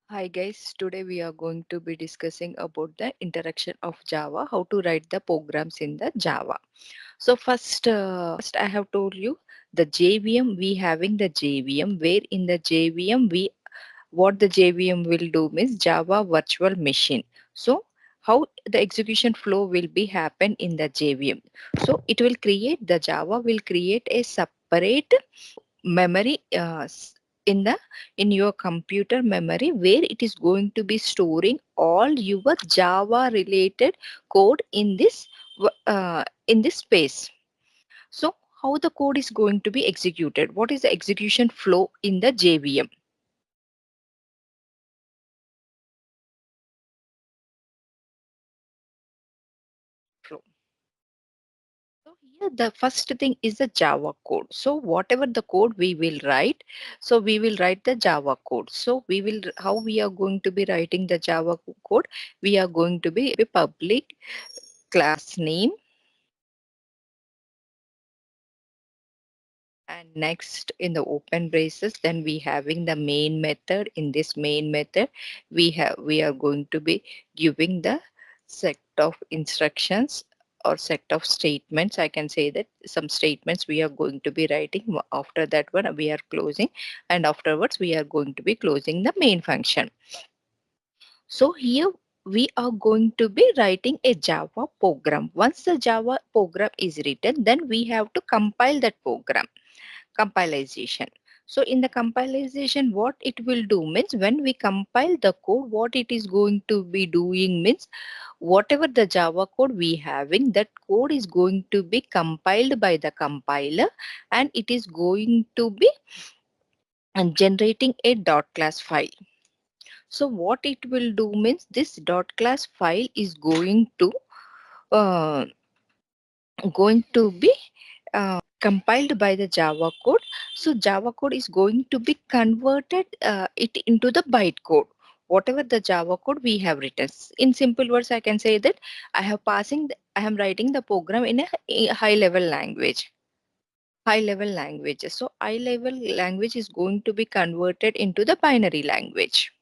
Hi guys, today we are going to be discussing about the interaction of Java, how to write the programs in the Java. So first I have told you the JVM, we having the JVM, where in the JVM what the JVM will do means Java virtual machine. So how the execution flow will be happen in the JVM. So it will create, the Java will create a separate memory in the in your computer memory, where it is going to be storing all your Java related code in this space. So how the code is going to be executed, what is the execution flow in the JVM flow? So here the first thing is the Java code. So whatever the code we will write, so we will write the Java code. So we will, how we are going to be writing the Java code, we are going to be public class name, and next in the open braces, then we having the main method. In this main method, we are going to be giving the set of instructions or set of statements. I can say that some statements we are going to be writing. After that one we are closing, and afterwards we are going to be closing the main function. So here we are going to be writing a Java program. Once the Java program is written, then we have to compile that program. Compilation. So in the compilation, what it will do means, when we compile the code, what it is going to be doing means, whatever the Java code we having, that code is going to be compiled by the compiler, and it is going to be generating a dot class file. So what it will do means, this dot class file is uh, going to be compiled by the Java code. So Java code is going to be converted it into the bytecode. Whatever the Java code we have written. In simple words, I can say that I am writing the program in a high level language. High level language. So high level language is going to be converted into the binary language.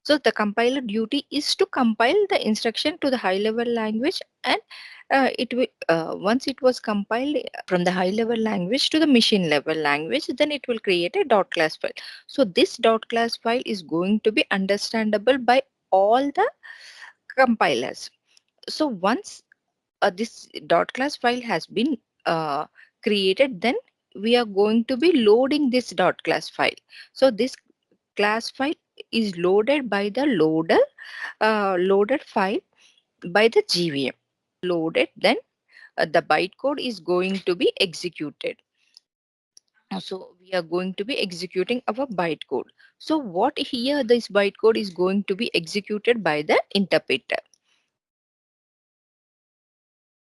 So the compiler duty is to compile the instruction to the high level language, and it will once it was compiled from the high level language to the machine level language, then it will create a dot class file. So this dot class file is going to be understandable by all the compilers. So once this dot class file has been uh, created, then we are going to be loading this dot class file. So this class file is loaded by the loaded file by the JVM. Loaded, then the bytecode is going to be executed. So we are going to be executing our bytecode. So what here, this bytecode is going to be executed by the interpreter.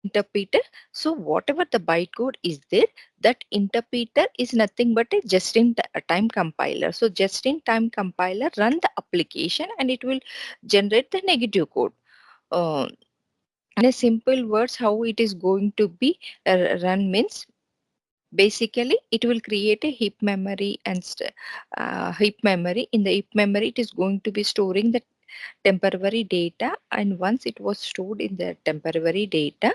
Interpreter. So whatever the bytecode is there, that interpreter is nothing but a just-in-time compiler. So just-in-time compiler run the application, and it will generate the negative code. Uh, in a simple words, how it is going to be run means, basically it will create a heap memory, and heap memory. In the heap memory, it is going to be storing the temporary data, and once it was stored in the temporary data,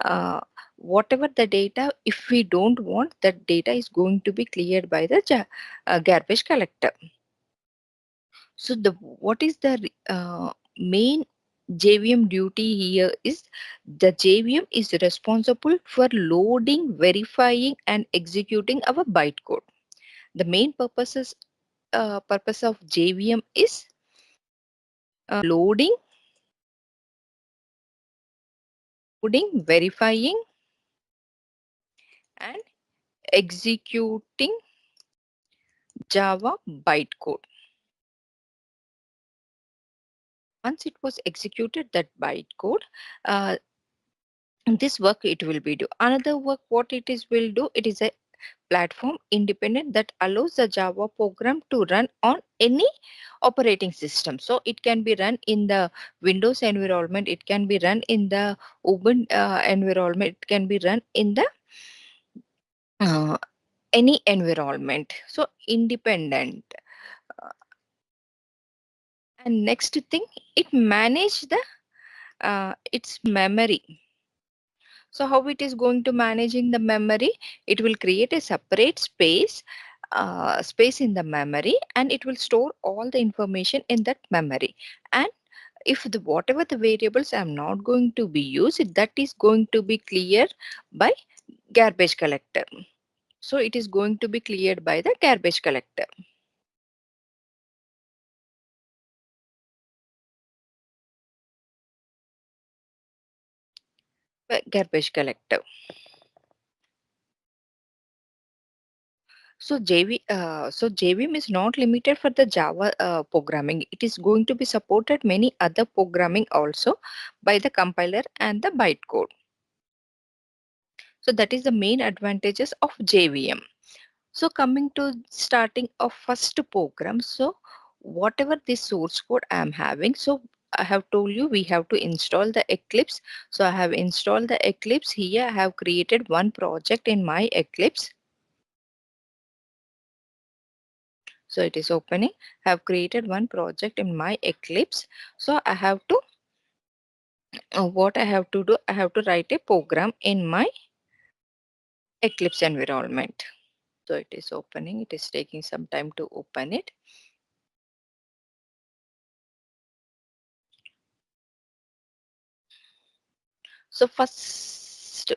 uh, whatever the data, if we don't want, that data is going to be cleared by the garbage collector. So the what is the main JVM duty here is, the JVM is responsible for loading, verifying, and executing our bytecode. The main purpose of JVM is loading, verifying, and executing Java bytecode. Once it was executed, that bytecode, uh, this work it will be do. Another work, what it is will do, it is a platform independent that allows the Java program to run on any operating system. So it can be run in the Windows environment, it can be run in the Ubuntu environment, it can be run in the uh, any environment. So independent. And next thing, it manage the its memory. So how it is going to managing the memory? It will create a separate space in the memory, and it will store all the information in that memory. And if the whatever the variables I'm not going to be used, that is going to be cleared by garbage collector. So it is going to be cleared by the garbage collector. Garbage collector. So JVM is not limited for the Java programming. It is going to be supported many other programming also by the compiler and the bytecode. So that is the main advantages of JVM. So coming to starting of first program. So whatever the source code I am having. So I have told you we have to install the Eclipse. So I have installed the Eclipse here. I have created one project in my Eclipse. So it is opening. I have created one project in my Eclipse. So I have to, what I have to do, I have to write a program in my Eclipse environment. So it is opening. It is taking some time to open it. So first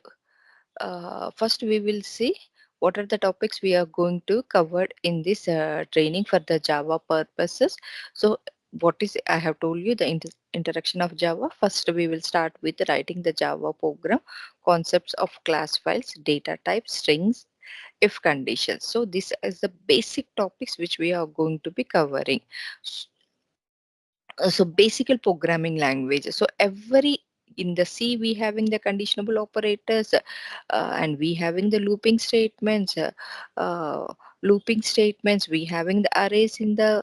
we will see what are the topics we are going to cover in this training for the Java purposes. So what is, I have told you the introduction of Java. First we will start with writing the Java program, concepts of class files, data types, strings, if conditions. So this is the basic topics which we are going to be covering. So basic programming language. So every in the C we having the conditional operators, and we having the uh, looping statements, we having the arrays in the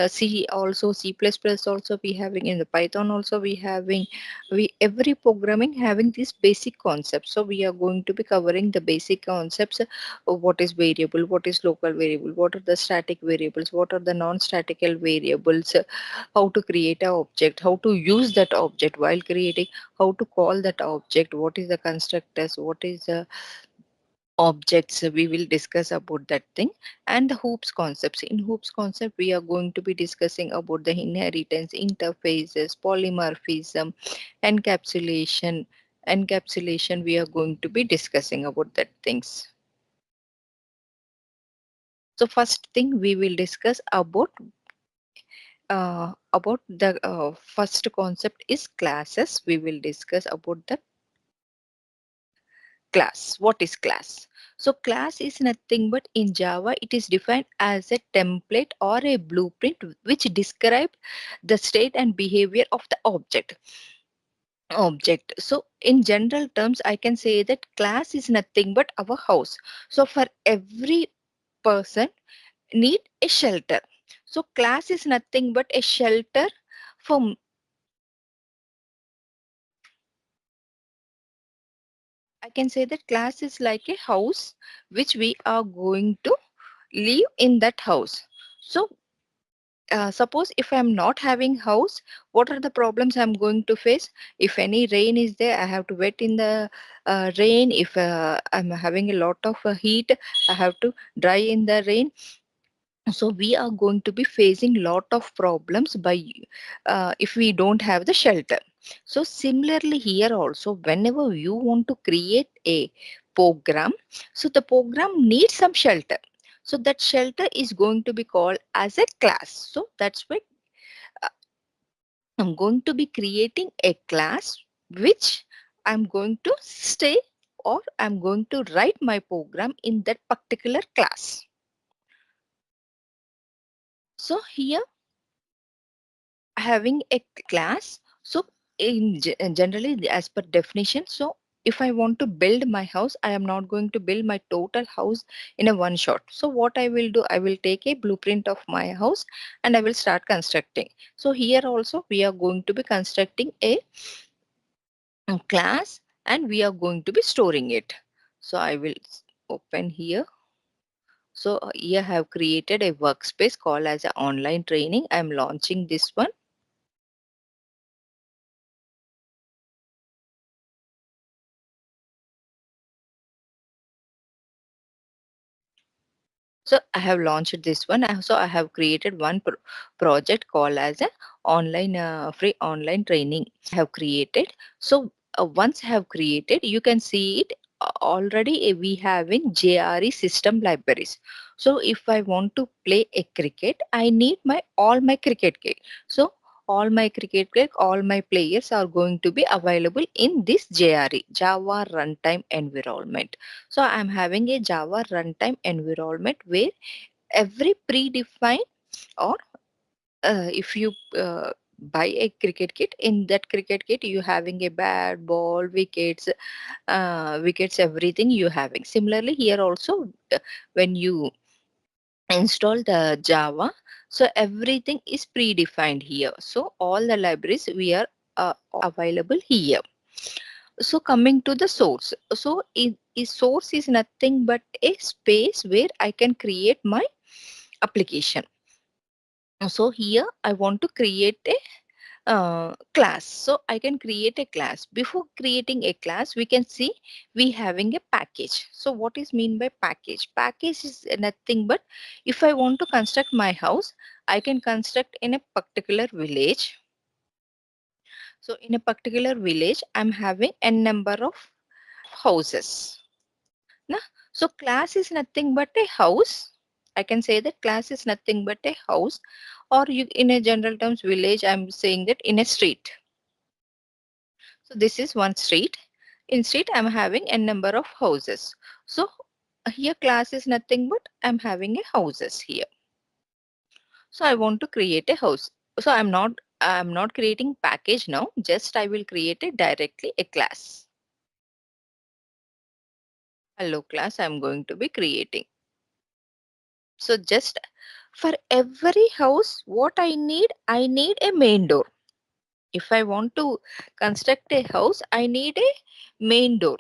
C, also C++ also we having, in the Python also we having, we every programming having these basic concepts. So we are going to be covering the basic concepts, what is variable, what is local variable, what are the static variables, what are the non-statical variables, how to create a object, how to use that object while creating, how to call that object, what is the constructors, what is the objects. We will discuss about that thing. And the hoops concepts, in hoops concept we are going to be discussing about the inheritance, interfaces, polymorphism, encapsulation we are going to be discussing about that things. So first thing we will discuss about the first concept is classes. We will discuss about the class. What is class? So class is nothing but in Java it is defined as a template or a blueprint which describe the state and behavior of the object. So in general terms I can say that class is nothing but our house. So for every person need a shelter. So class is nothing but a shelter for, I can say that class is like a house which we are going to live in that house. So suppose if I'm not having house, what are the problems I'm going to face? If any rain is there, I have to wait in the rain. If I'm having a lot of heat, I have to dry in the rain. So we are going to be facing lot of problems by if we don't have the shelter. So similarly here also, whenever you want to create a program, so the program needs some shelter. So that shelter is going to be called as a class. So that's why uh, I'm going to be creating a class which I'm going to stay, or I'm going to write my program in that particular class. So here having a class. So generally as per definition, so if I want to build my house, I am not going to build my total house in a one shot. So what I will do, I will take a blueprint of my house and I will start constructing. So here also we are going to be constructing a class and we are going to be storing it. So I will open here. So here I have created a workspace called as a online training. I am launching this one. So I have launched this one. So I have created one project called as a online free online training. I have created. So once I have created, you can see it already. We have in JRE system libraries. So if I want to play a cricket, I need my all my cricket kit. So all my cricket kit, all my players are going to be available in this JRE Java Runtime Environment. So I'm having a Java runtime environment where every predefined, or if you buy a cricket kit, in that cricket kit you having a bat, ball, wickets, everything you having. Similarly here also, when you install the Java, so everything is predefined here. So all the libraries we are available here. So coming to the source, so source is nothing but a space where I can create my application. So here I want to create a class. So I can create a class. Before creating a class, we can see we having a package. So what is mean by package? Package is nothing but if I want to construct my house, I can construct in a particular village. So in a particular village, I'm having n number of houses. Na? So class is nothing but a house. I can say that class is nothing but a house, or you in a general terms village, I'm saying that in a street. So this is one street. In street, I'm having n number of houses. So here class is nothing but I'm having a houses here. So I want to create a house. So I'm not creating package now. Just I will create it directly a class. Hello class I'm going to be creating. So just for every house, what I need a main door. If I want to construct a house, I need a main door.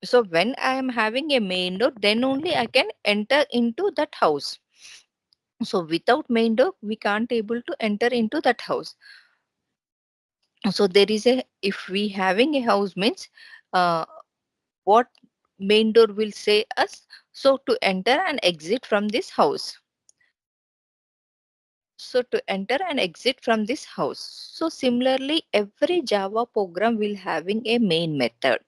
So when I am having a main door, then only I can enter into that house. So without main door, we can't able to enter into that house. So there is a, if we having a house means, uh, what main door will say us? So to enter and exit from this house. So to enter and exit from this house. So similarly, every Java program will having a main method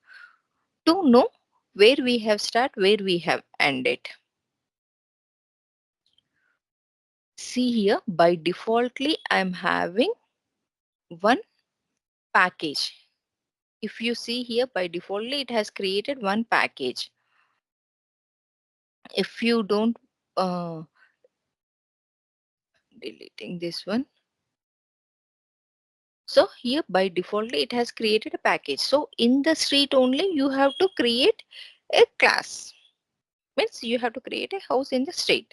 to know where we have start, where we have ended. See here, by defaultly, I'm having one package. If you see here, by defaultly, it has created one package. If you don't, deleting this one. So here by defaultly it has created a package. So in the street only you have to create a class. Means you have to create a house in the street.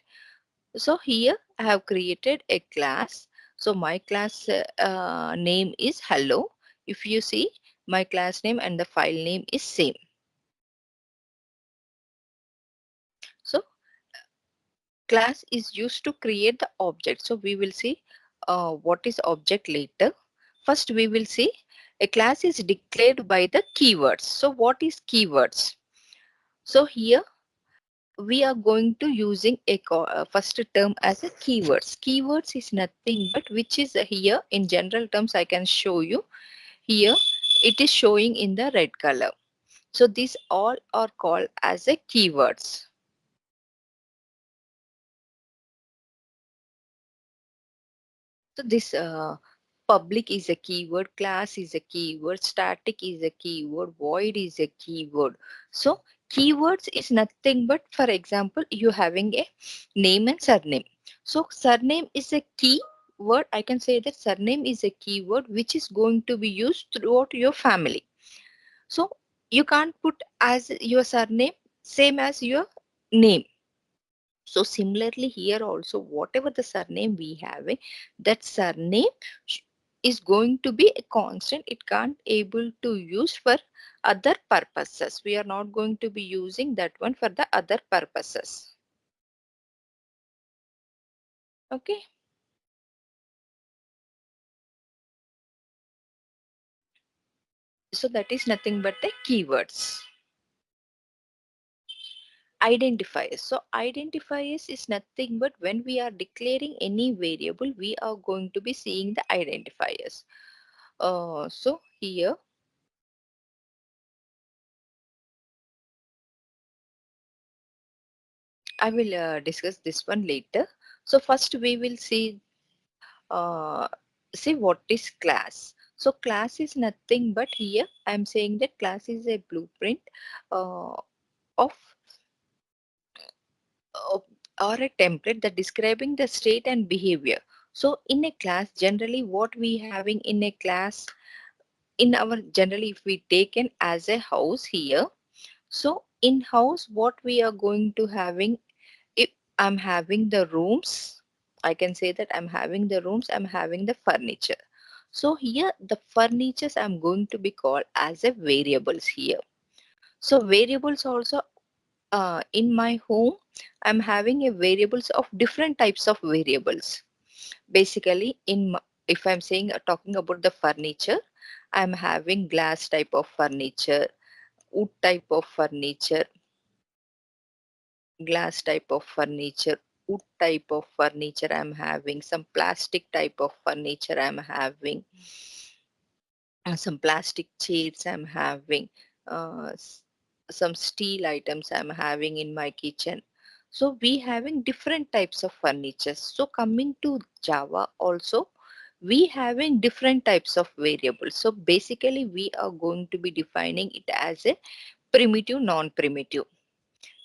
So here I have created a class. So my class name is hello. If you see, my class name and the file name is same. So class is used to create the object. So we will see what is object later. First we will see a class is declared by the keywords. So what is keywords? So here we are going to using a first term as a keywords. Keywords is nothing but which is here in general terms I can show you. Here it is showing in the red color. So these all are called as a keywords. So this public is a keyword, class is a keyword, static is a keyword, void is a keyword. So keywords is nothing but, for example, you having a name and surname. So surname is a key word. I can say that surname is a keyword which is going to be used throughout your family. So you can't put as your surname same as your name. So similarly here also, whatever the surname we have, that surname is going to be a constant. It can't able to use for other purposes. We are not going to be using that one for the other purposes. Okay. So that is nothing but the keywords. identifiers. So identifiers is nothing but when we are declaring any variable, we are going to be seeing the identifiers. So here I will discuss this one later. So first we will uh, see what is class. So class is nothing but here I am saying that class is a blueprint uh, of uh, or a template that describing the state and behavior. So in a class, generally what we having in a class, in our generally if we taken as a house here, so in house what we are going to having, if I'm having the rooms, I can say that I'm having the rooms, I'm having the furniture. So here the furnitures I'm going to be called as a variables here. So variables also in my home, I'm having a variables of different types of variables. Basically, if I'm saying talking about the furniture, I'm having glass type of furniture, wood type of furniture, glass type of furniture, wood type of furniture. I'm having some plastic type of furniture. I'm having some plastic chairs. I'm having uh, s- some steel items. I'm having in my kitchen. So we having different types of furniture. So coming to Java also, we having different types of variables. So basically we are going to be defining it as a primitive, non-primitive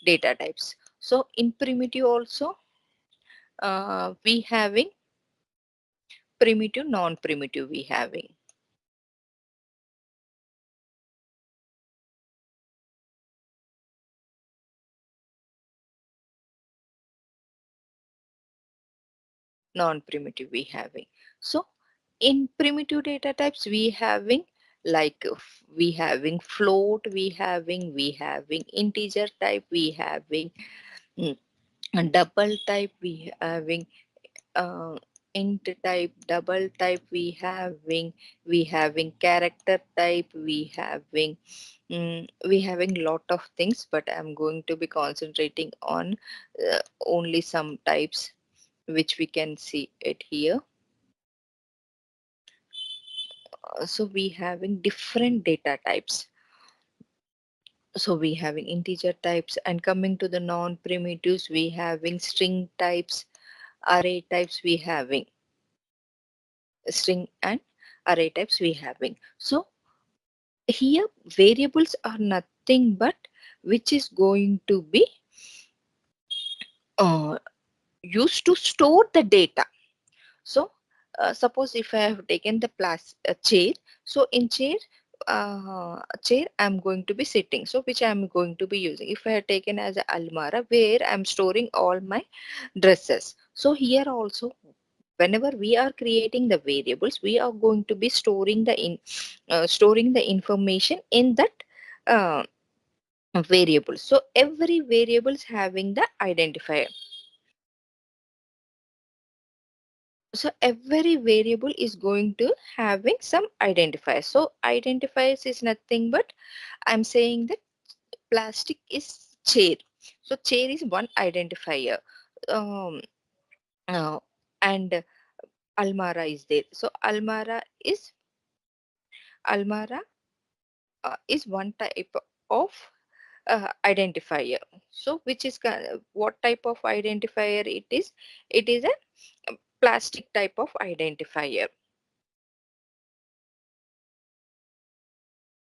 data types. So in primitive also, we having primitive, non-primitive we having. Non-primitive we having. So in primitive data types we having like we having float, we having integer type, we having mm, double type, we having uh, int type, double type, we having character type, we having lot of things, but I'm going to be concentrating on only some types which we can see it here. So we having different data types. So we having integer types, and coming to the non-primitives, we having string types, array types, we having string and array types we having. So here variables are nothing but which is going to be uh, used to store the data. So suppose if I have taken the chair, so in chair I'm going to be sitting, so which I'm going to be using. If I have taken as a almara where I'm storing all my dresses, so here also whenever we are creating the variables, we are going to be storing the information in that uh, variable. So every variables having the identifier. So every variable is going to having some identifier. So identifiers is nothing but I'm saying that plastic is chair. So chair is one identifier. Um, uh, and almara is there. So almara is one type of identifier. So which is what type of identifier it is? It is a plastic type of identifier.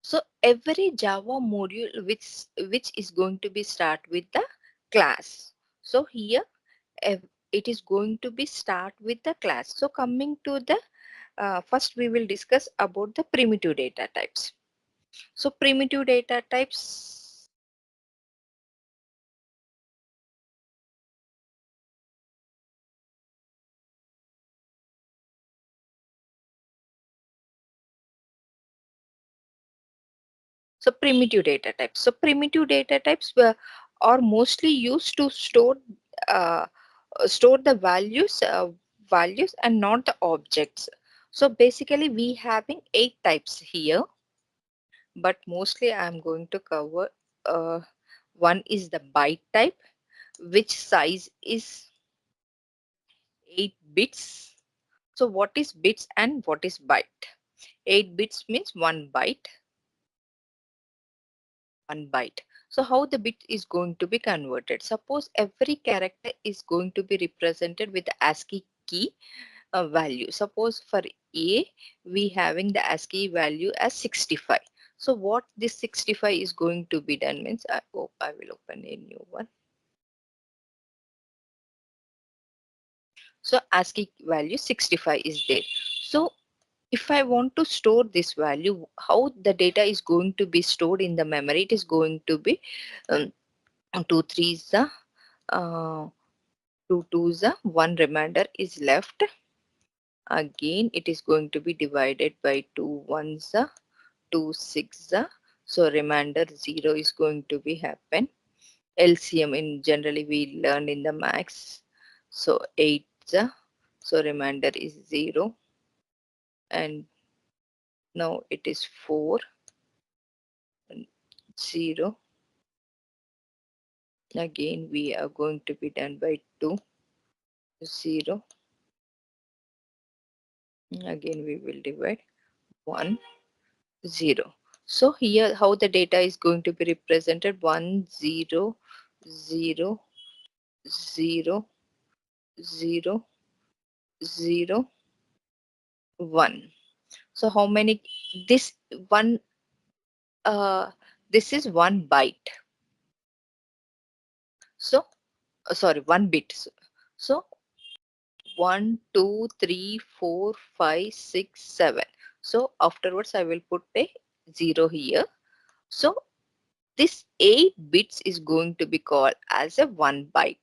So every Java module which is going to be start with the class. So here it is going to be start with the class. So coming to the first we will discuss about the primitive data types. So primitive data types. So primitive data types. So primitive data types are mostly used to uh, store the values and not the objects. So basically we having 8 types here, but mostly I'm going to cover uh, One is the byte type, which size is 8 bits. So what is bits and what is byte? 8 bits means 1 byte. 1 byte. So how the bit is going to be converted? Suppose every character is going to be represented with the ASCII key value. Suppose for A, we having the ASCII value as 65. So what this 65 is going to be done means, I will open a new one. So ASCII value 65 is there. So if I want to store this value, how the data is going to be stored in the memory? It is going to be um, 2 3s, uh, 2 2s, 1 remainder is left. Again, it is going to be divided by 2 1s, 2 6. So remainder 0 is going to be happen. LCM in generally we learn in the max. So 8. So remainder is 0. And now it is 4 and 0. Again we are going to be done by 2 0. Again we will divide 1 0. So here how the data is going to be represented: 1 0 0 0 0 0 1. So how many this one this is 1 byte. So sorry, 1 bit. So 1 2 3 4 5 6 7. So afterwards I will put a 0 here. So this 8 bits is going to be called as a 1 byte.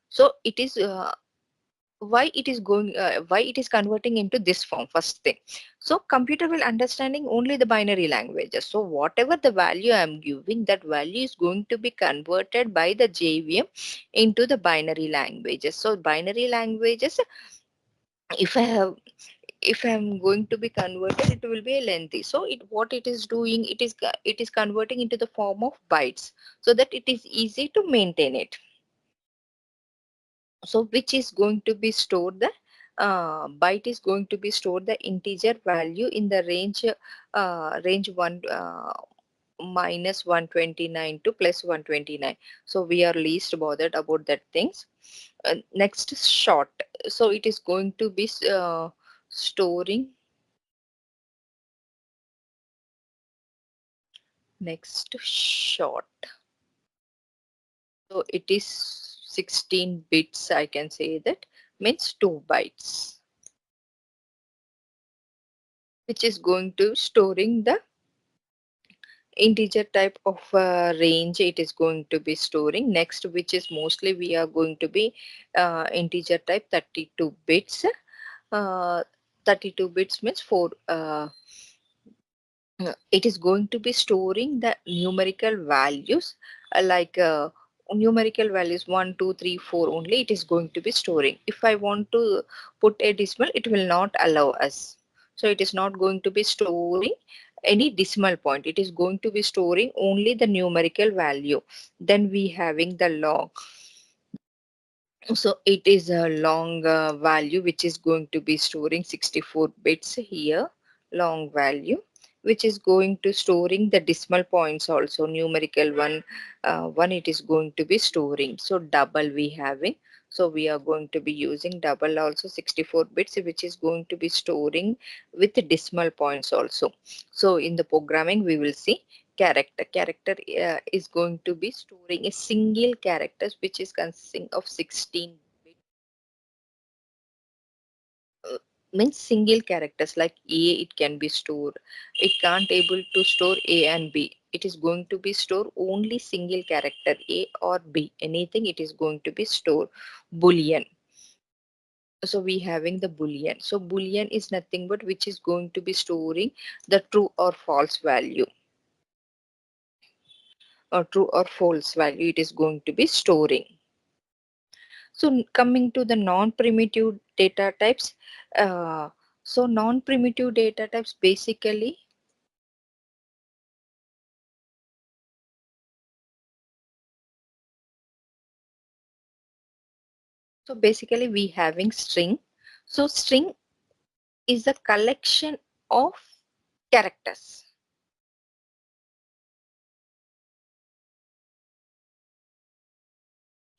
So it is why it is converting into this form, first thing. So computer will understanding only the binary languages. So whatever the value I am giving, that value is going to be converted by the JVM into the binary languages. So binary languages, if I have if I'm going to be converted, it will be lengthy. So what it is doing, it is converting into the form of bytes, so that it is easy to maintain it. So which is going to be stored the byte is going to be stored the integer value in the range 1 minus 129 to plus 129. So we are least bothered about that things. Next is short. So it is going to be storing. Next short. So it is 16 bits, I can say that, means 2 bytes, which is going to storing the integer type of range. It is going to be storing. Next, which is mostly we are going to be integer type 32 bits. 32 bits means 4. It is going to be storing the numerical values, like numerical values 1 2 3 4 only it is going to be storing. If I want to put a decimal, it will not allow us. So it is not going to be storing any decimal point. It is going to be storing only the numerical value. Then we having the log. So it is a long value which is going to be storing 64 bits here, long value, which is going to storing the decimal points also, numerical one. One it is going to be storing. So double we having. So we are going to be using double also, 64 bits, which is going to be storing with decimal points also. So in the programming we will see character is going to be storing a single characters which is consisting of 16 bit, means single characters like a. It can be stored, it can't able to store a and b. It is going to be store only single character a or b, anything it is going to be stored. Boolean. So we having the boolean. So boolean is nothing but which is going to be storing the true or false value, or true or false value it is going to be storing. So coming to the non-primitive data types, so non-primitive data types basically So basically we having string. So string is a collection of characters.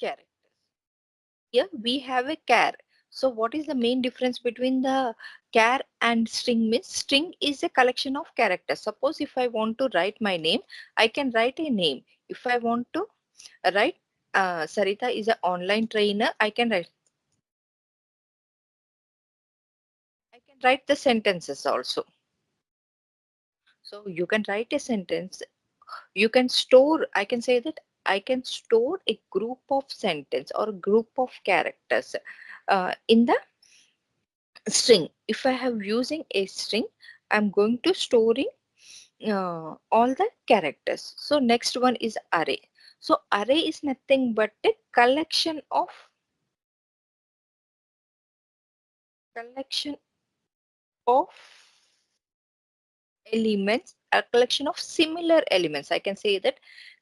Characters. Here we have a char. So what is the main difference between the char and string? Means string is a collection of characters. Suppose if I want to write my name, I can write a name. If I want to write Sarita is an online trainer, I can write the sentences also. So you can write a sentence. You can store, I can say that I can store a group of sentence or a group of characters in the string. If I have using a string, I'm going to storing all the characters. So next one is array. So array is nothing but a collection of elements, a collection of similar elements. I can say that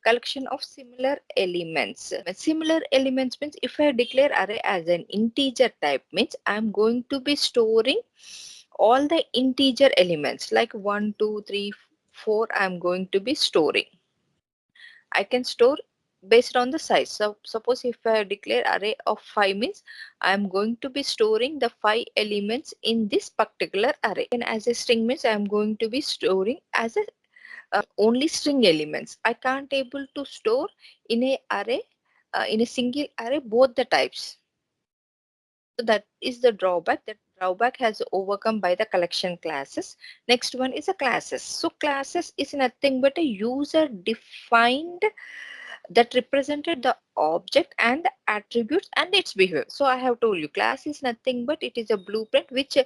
collection of similar elements. Similar elements means if I declare array as an integer type means I'm going to be storing all the integer elements like 1, 2, 3, 4. I'm going to be storing. I can store based on the size. So suppose if I declare array of 5 means I am going to be storing the 5 elements in this particular array. And as a string means I am going to be storing as a only string elements. I can't able to store in a array in a single array both the types. So that is the drawback. That drawback has overcome by the collection classes. Next one is a classes. So classes is nothing but a user defined that represented the object and the attributes and its behavior. So I have told you class is nothing but it is a blueprint which tell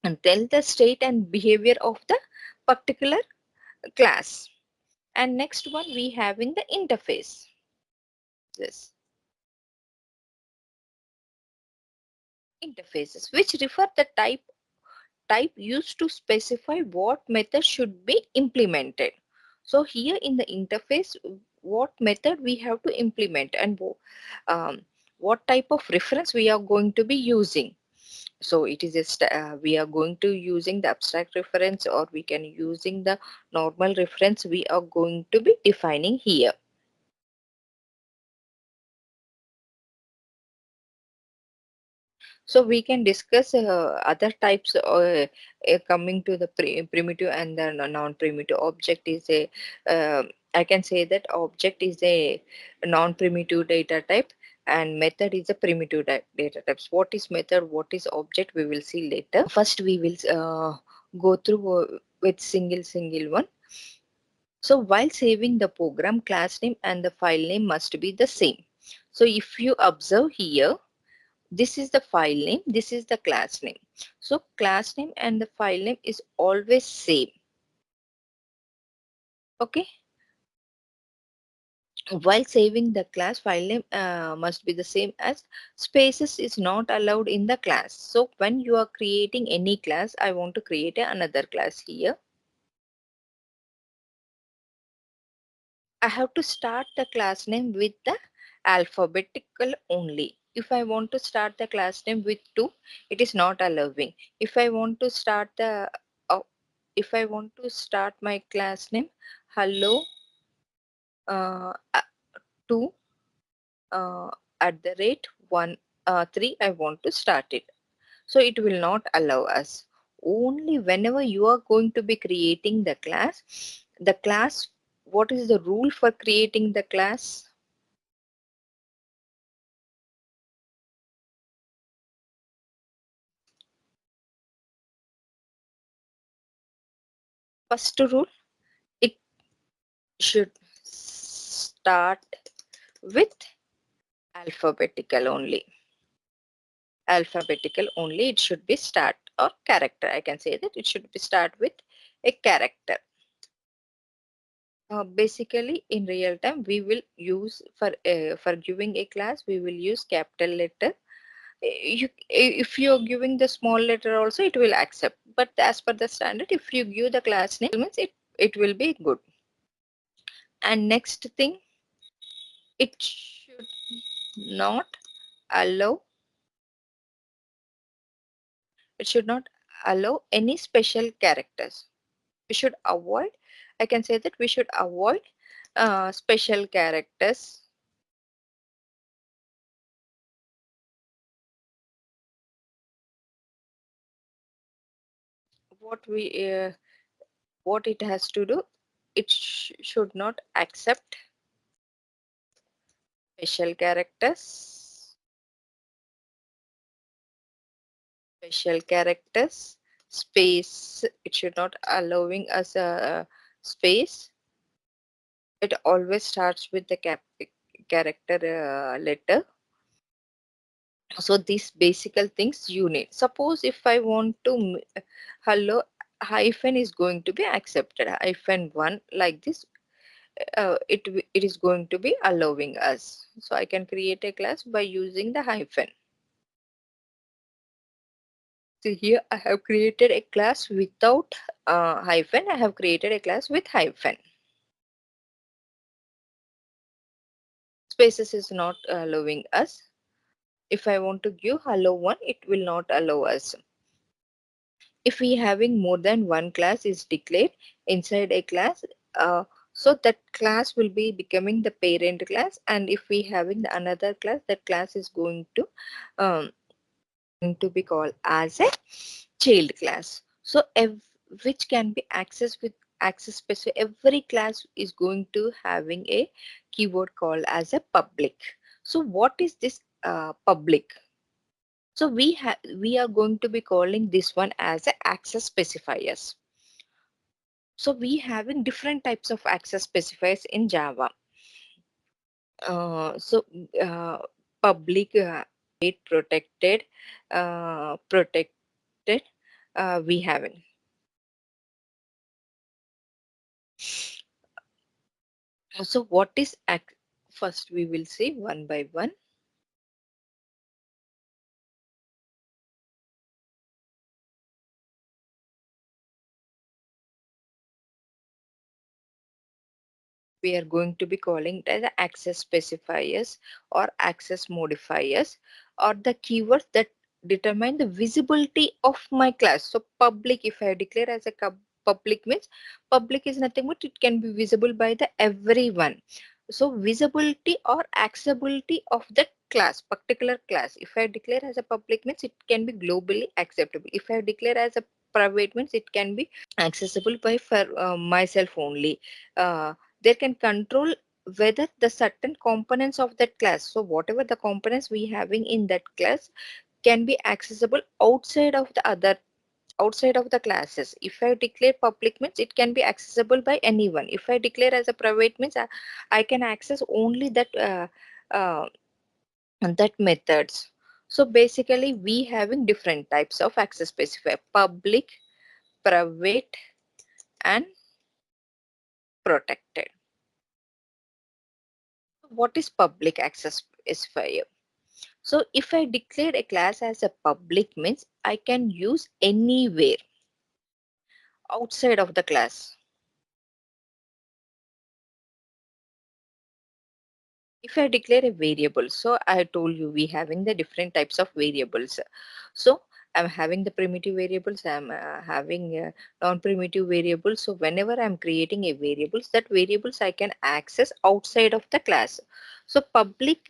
the state and behavior of the particular class. And next one we having the interface. This interfaces which refer the type used to specify what method should be implemented. So here in the interface, what method we have to implement and um, what type of reference we are going to be using. So it is just we are going to using the abstract reference or we can using the normal reference we are going to be defining here. So we can discuss other types coming to the primitive and the non-primitive. Object is a I can say that object is a non-primitive data type and method is a primitive data types. What is method, what is object, we will see later. First we will go through with single one. So while saving the program, class name and the file name must be the same. So if you observe here, this is the file name, this is the class name. So class name and the file name is always same. Okay. While saving the class, file name must be the same as spaces is not allowed in the class. So when you are creating any class, I want to create another class here. I have to start the class name with the alphabetical only. If I want to start the class name with 2, it is not allowing. If I want to start the if I want to start my class name hello uh, 2 uh, at the rate 1 3 I want to start it. So it will not allow us. Only whenever you are going to be creating the class, what is the rule for creating the class? First rule, it should start with alphabetical only. Alphabetical only, it should be start or character. I can say that it should be start with a character. Basically, in real time, we will use for giving a class, we will use capital letter. If you're giving the small letter also, it will accept. But as per the standard, if you give the class name, means it will be good. And next thing, it should. not allow it should not allow any special characters. We should avoid, I can say that we should avoid special characters. What we what it has to do, it should not accept special characters, special characters, space. It should not allowing us a space. It always starts with the character letter. So these basic things you need. Suppose if I want to hello, hyphen is going to be accepted, hyphen one like this. It is going to be allowing us, so I can create a class by using the hyphen. So here I have created a class without hyphen. I have created a class with hyphen. Spaces is not allowing us. If I want to give hello one, it will not allow us. If we having more than one class is declared inside a class, uh, so that class will be becoming the parent class, and if we having the another class, that class is um, going to be called as a child class. So which can be accessed with access specific. Every class is going to having a keyword called as a public. So what is this public? So we are going to be calling this one as a access specifiers. So we having different types of access specifiers in Java. So public, protected, protected. We having. So what is first we will see one by one. We are going to be calling it as access specifiers or access modifiers, or the keywords that determine the visibility of my class. So public, if I declare as a public means public is nothing but it can be visible by the everyone. So visibility or accessibility of that class, particular class. If I declare as a public means it can be globally acceptable. If I declare as a private means it can be accessible by for myself only. They can control whether the certain components of that class, so whatever the components we having in that class can be accessible outside of the other, outside of the classes. If I declare public means it can be accessible by anyone. If I declare as a private means I can access only uh, that methods. So basically we having different types of access specifier: public, private, and protected. What is public access specifier? So if I declare a class as a public means I can use anywhere outside of the class. If I declare a variable, so I told you we having the different types of variables. So I'm having the primitive variables, I'm having non-primitive variables. So whenever I'm creating a variables, that variables I can access outside of the class. So public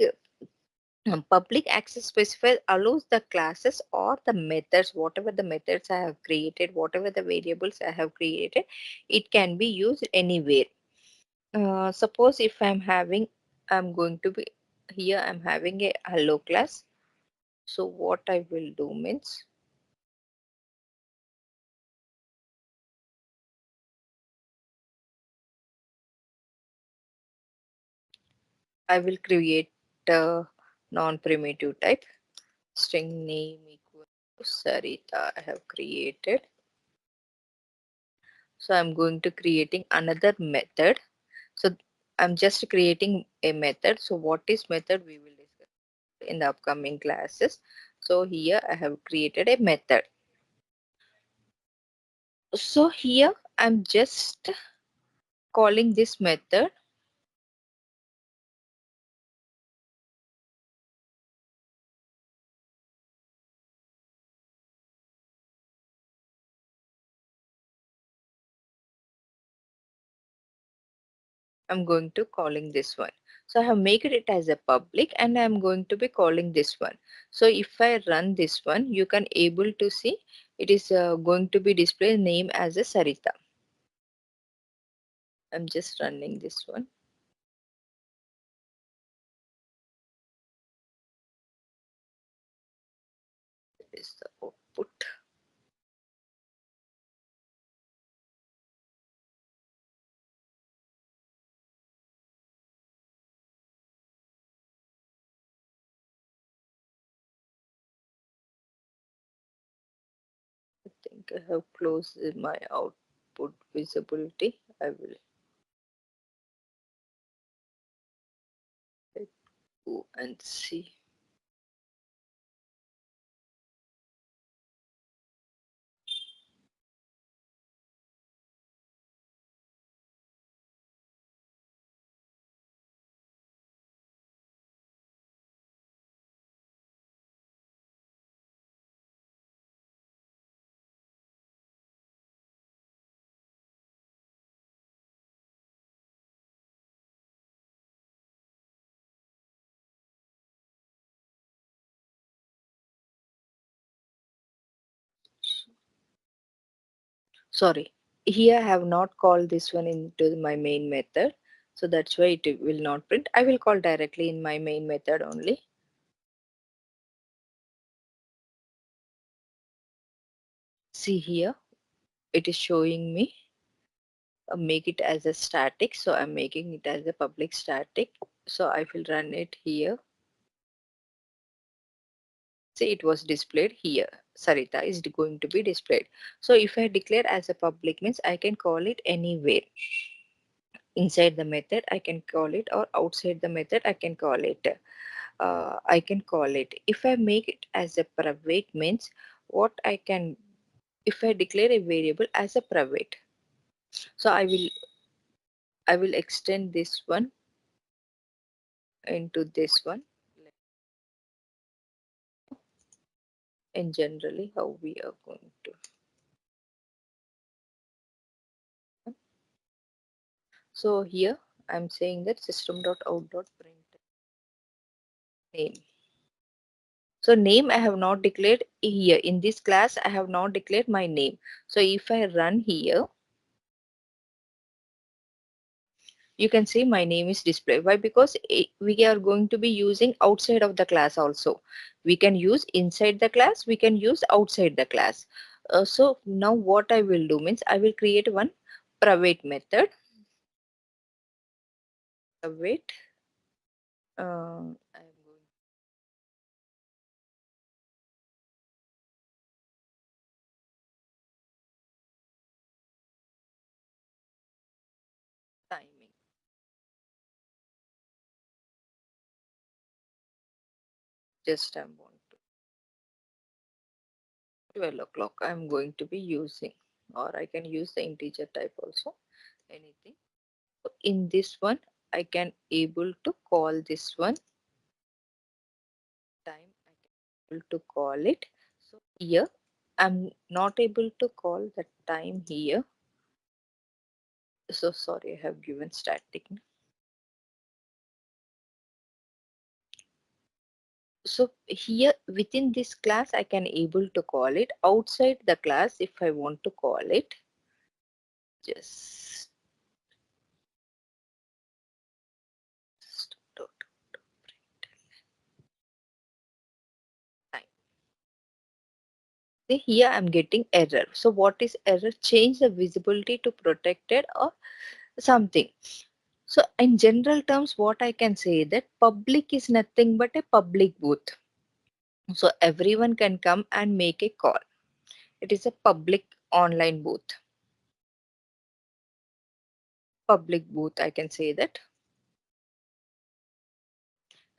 access specifier allows the classes or the methods, whatever the methods I have created, whatever the variables I have created, it can be used anywhere. Suppose if I'm going to be here, I'm having a hello class. So what I will do means I will create a non-primitive type, string name equal to Sarita. I have created. So I'm going to creating another method. So I'm just creating a method. So what is method we will discuss in the upcoming classes. So here I have created a method. So here I'm just calling this method I'm going to calling this one. So I have made it as a public and I'm going to be calling this one. So if I run this one, you can able to see it is going to be display name as a Sarita. I'm just running this one. This is the output. I think I have closed my output visibility. I will go and see. Sorry, here I have not called this one into my main method. So that's why it will not print. I will call directly in my main method only. See here, it is showing me make it as a static. So I'm making it as a public static. So I will run it here. See, it was displayed here. Sarita is going to be displayed. So if I declare as a public means I can call it anywhere. Inside the method I can call it, or outside the method I can call it. I can call it. If I make it as a private means what I can, if I declare a variable as a private. So I will extend this one into this one, and generally how we are going to. So here I'm saying that system.out.println name. So name I have not declared here. In this class I have not declared my name. So if I run here, you can see my name is displayed. Why? Because we are going to be using outside of the class also. We can use inside the class, we can use outside the class. So now what I will do means I will create one private method. Private. I'm going timing. Just I'm going to 12 o'clock. I'm going to be using, or I can use the integer type also. Anything. So in this one, I can able to call this one time. I can able to call it. So here I'm not able to call the time here. So sorry, I have given static. So here within this class, I can able to call it. Outside the class, if I want to call it, just dot time. See here I'm getting error. So what is error? Change the visibility to protected or something. So in general terms, what I can say that public is nothing but a public booth. So everyone can come and make a call. It is a public online booth. Public booth, I can say that.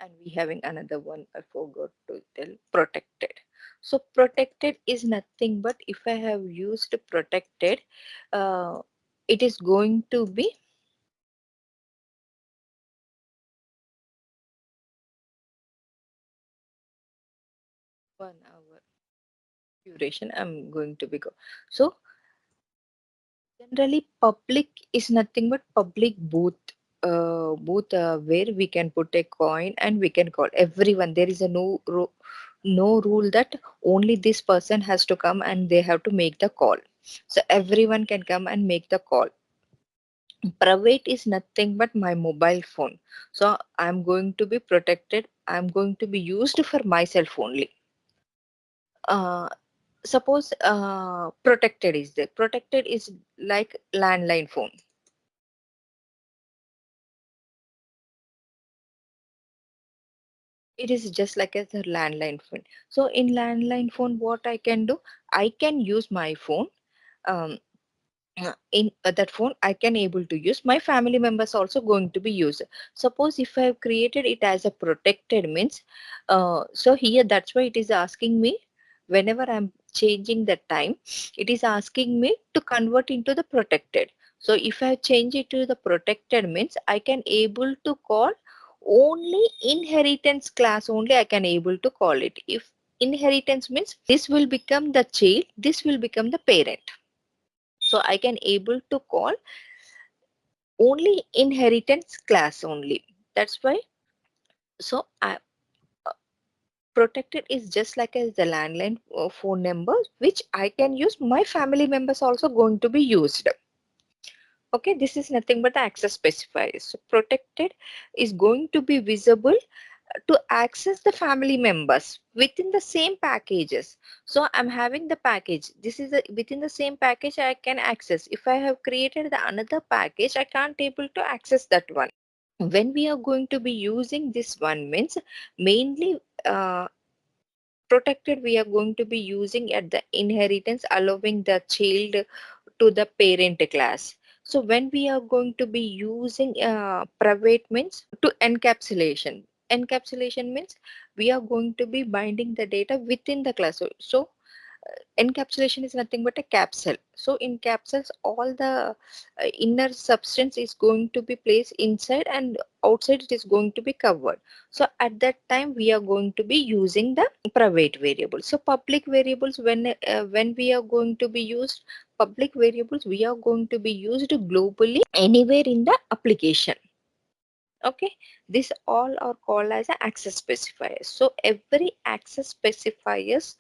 And we having another one, I forgot to tell, protected. So protected is nothing but if I have used protected, uh, it is going to be 1 hour duration. I'm going to be go. So generally public is nothing but public booth. booth where we can put a coin and we can call everyone. There is a no rule that only this person has to come and they have to make the call. So everyone can come and make the call. Private is nothing but my mobile phone. So I'm going to be protected. I'm going to be used for myself only. Uh, Suppose protected is there. Protected is like landline phone. It is just like as a landline phone. So in landline phone, what I can do, I can use my phone. Um, in that phone I can able to use, my family members also going to be used. Suppose if I have created it as a protected means, so here that's why it is asking me, whenever I'm changing the time, it is asking me to convert into the protected. So if I change it to the protected means I can able to call only inheritance class only, I can able to call it. If inheritance means this will become the child, this will become the parent, so I can able to call only inheritance class only. That's why. So I, protected is just like as the landline phone number which I can use, my family members also going to be used. Okay, this is nothing but the access specifiers. So protected is going to be visible to access the family members within the same packages. So I'm having the package, this is within the same package I can access. If I have created the another package, I can't able to access that one. When we are going to be using this one means, mainly protected we are going to be using at the inheritance, allowing the child to the parent class. So when we are going to be using private means to encapsulation. Encapsulation means we are going to be binding the data within the class. So encapsulation is nothing but a capsule. So in capsules, all the inner substance is going to be placed inside and outside it is going to be covered. So at that time we are going to be using the private variables. So public variables, when we are going to be used, public variables we are going to be used globally anywhere in the application. Okay, this all are called as a access specifiers. So every access specifiers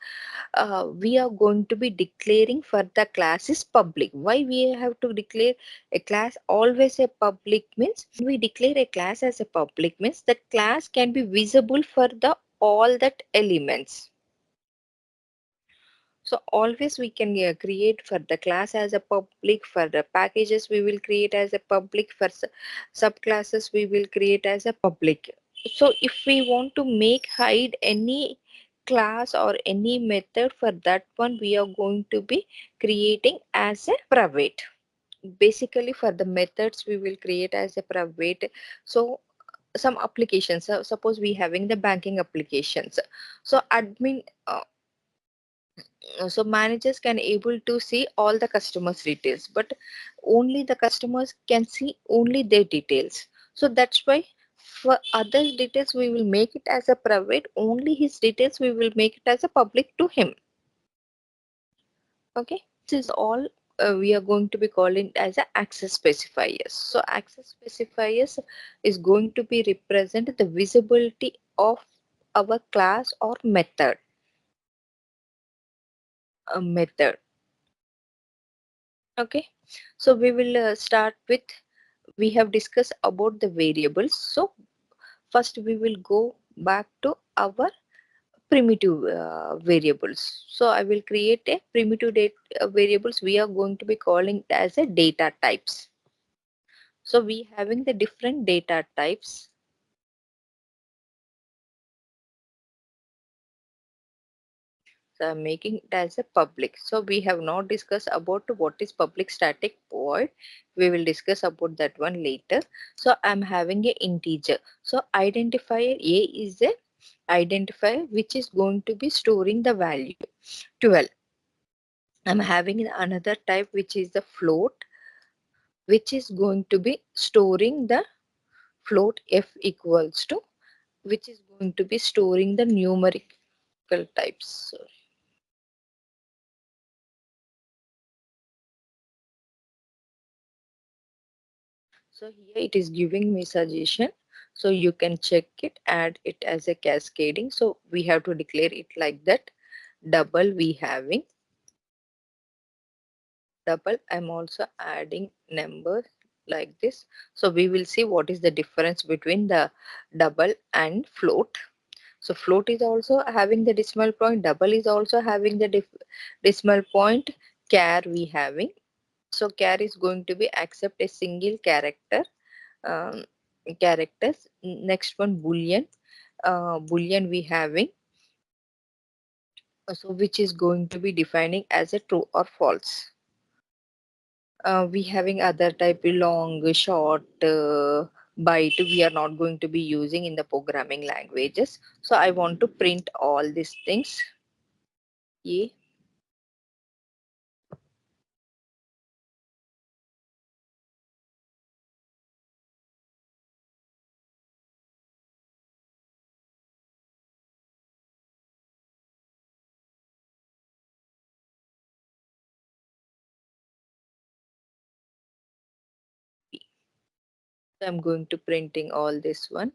we are going to be declaring for the class is public. Why we have to declare a class always a public means, when we declare a class as a public means that class can be visible for the all that elements. So always we can create for the class as a public, for the packages we will create as a public, for subclasses we will create as a public. So if we want to make hide any class or any method, for that one we are going to be creating as a private. Basically for the methods we will create as a private. So some applications, so suppose we having the banking applications, so admin so managers can able to see all the customers details, but only the customers can see only their details. So that's why for other details we will make it as a private, only his details we will make it as a public to him. Okay, this is all we are going to be calling as a access specifiers. So access specifiers is going to be represent the visibility of our class or method. Method. Okay, so we will start with, we have discussed about the variables. So first we will go back to our primitive variables. So I will create a primitive data variables we are going to be calling it as a data types. So we having the different data types. So I'm making it as a public. So we have not discussed about what is public static void. We will discuss about that one later. So I'm having a integer. So identifier A is a identifier which is going to be storing the value 12. I'm having another type which is the float, which is going to be storing the float f equals to, which is going to be storing the numerical types. So here it is giving me suggestion. So you can check it, add it as a cascading. So we have to declare it like that. Double we having double. I'm also adding numbers like this. So we will see what is the difference between the double and float. So float is also having the decimal point. Double is also having the decimal point. Char we having. So char is going to be accept a single character. Um, Characters. Next one boolean. Boolean we having. So which is going to be defining as a true or false. We having other type long, short, byte. We are not going to be using in the programming languages. So I want to print all these things. Yeah. So I'm going to printing all this one.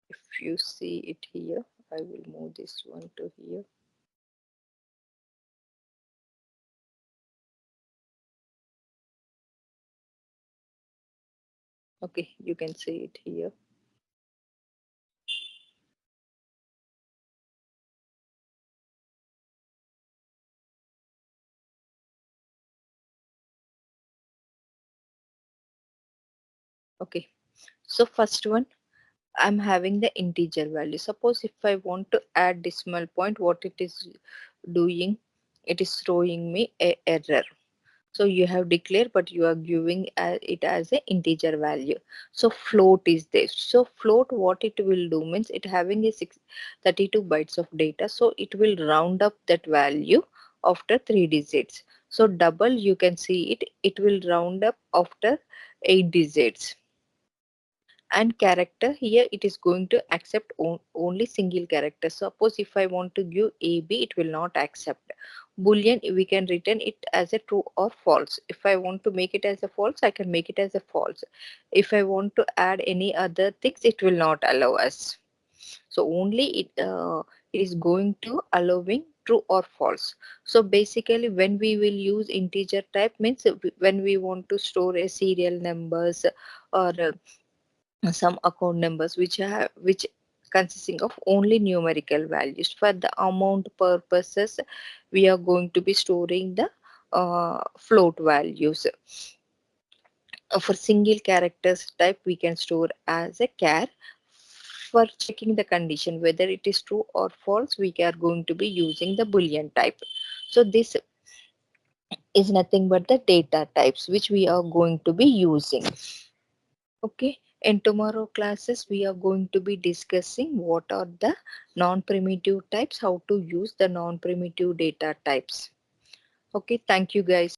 If you see it here, I will move this one to here. Okay, you can see it here. Okay, so first one, I'm having the integer value. Suppose if I want to add decimal point, what it is doing, it is throwing me a error. So you have declared, but you are giving it as a integer value. So float is this. So float, what it will do means it having a 32 bytes of data. So it will round up that value after 3 digits. So double, you can see it. It will round up after 8 digits. And character, here it is going to accept only single character. Suppose if I want to give ab, it will not accept. Boolean, we can return it as a true or false. If I want to make it as a false, I can make it as a false. If I want to add any other things, it will not allow us. So only it is going to allowing true or false. So basically when we will use integer type means when we want to store a serial numbers or some account numbers which consisting of only numerical values. For the amount purposes, we are going to be storing the float values. For single characters type, we can store as a char. For checking the condition whether it is true or false, we are going to be using the boolean type. So this is nothing but the data types which we are going to be using. Okay, in tomorrow classes, we are going to be discussing what are the non-primitive types, how to use the non-primitive data types. Okay, thank you guys.